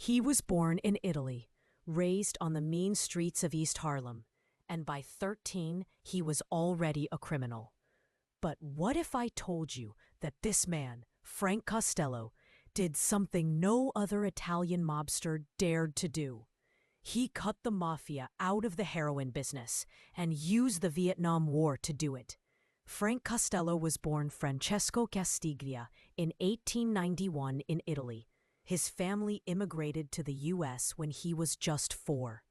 He was born in Italy, raised on the mean streets of East Harlem, and by 13 he was already a criminal. But what if I told you that this man, Frank Costello, did something no other Italian mobster dared to do? He cut the Mafia out of the heroin business and used the Vietnam War to do it. Frank Costello was born Francesco Castiglia in 1891 in Italy. His family immigrated to the U.S. when he was just 4.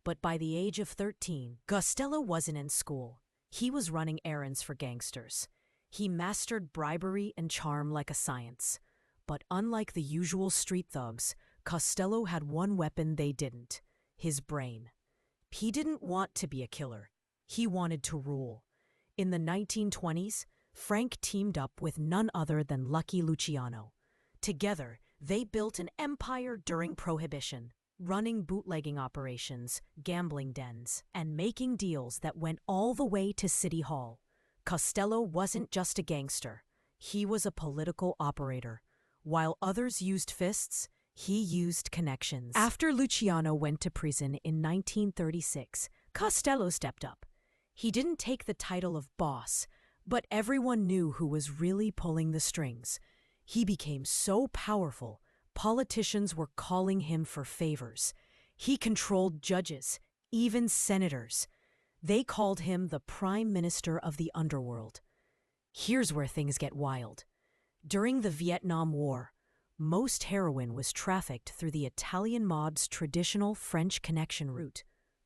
But by the age of 13, Costello wasn't in school. He was running errands for gangsters. He mastered bribery and charm like a science. But unlike the usual street thugs, Costello had one weapon they didn't: his brain. He didn't want to be a killer. He wanted to rule. In the 1920s, Frank teamed up with none other than Lucky Luciano. Together, they built an empire during Prohibition, running bootlegging operations, gambling dens, and making deals that went all the way to City Hall. Costello wasn't just a gangster. He was a political operator. While others used fists, he used connections. After Luciano went to prison in 1936, Costello stepped up. He didn't take the title of boss, but everyone knew who was really pulling the strings. He became so powerful, politicians were calling him for favors. He controlled judges, even senators. They called him the Prime Minister of the underworld. Here's where things get wild. During the Vietnam War, most heroin was trafficked through the Italian mob's traditional French connection route.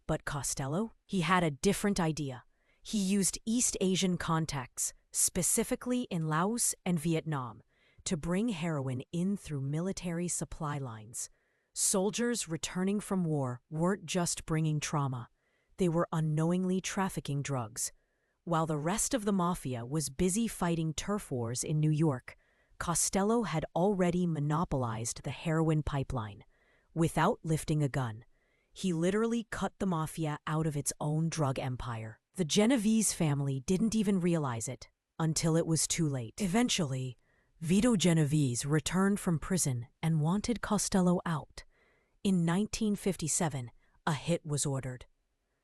But Costello? He had a different idea. He used East Asian contacts, specifically in Laos and Vietnam, to bring heroin in through military supply lines. Soldiers returning from war weren't just bringing trauma. They were unknowingly trafficking drugs. While the rest of the Mafia was busy fighting turf wars in New York, Costello had already monopolized the heroin pipeline. Without lifting a gun, he literally cut the Mafia out of its own drug empire. The Genovese family didn't even realize it until it was too late. Eventually, Vito Genovese returned from prison and wanted Costello out. In 1957, a hit was ordered.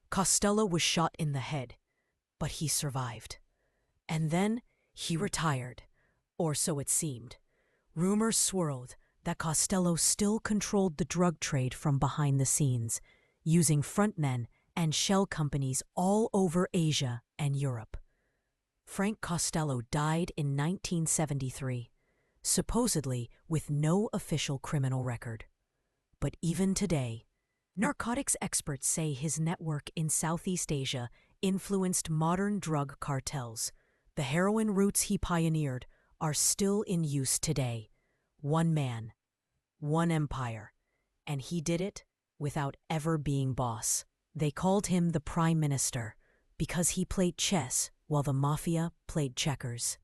Costello was shot in the head, but he survived. And then he retired, or so it seemed. Rumors swirled that Costello still controlled the drug trade from behind the scenes, using frontmen and shell companies all over Asia and Europe. Frank Costello died in 1973, supposedly with no official criminal record. But even today, narcotics experts say his network in Southeast Asia influenced modern drug cartels. The heroin routes he pioneered are still in use today. One man, one empire, and he did it without ever being boss. They called him the Prime Minister because he played chess while the Mafia played checkers.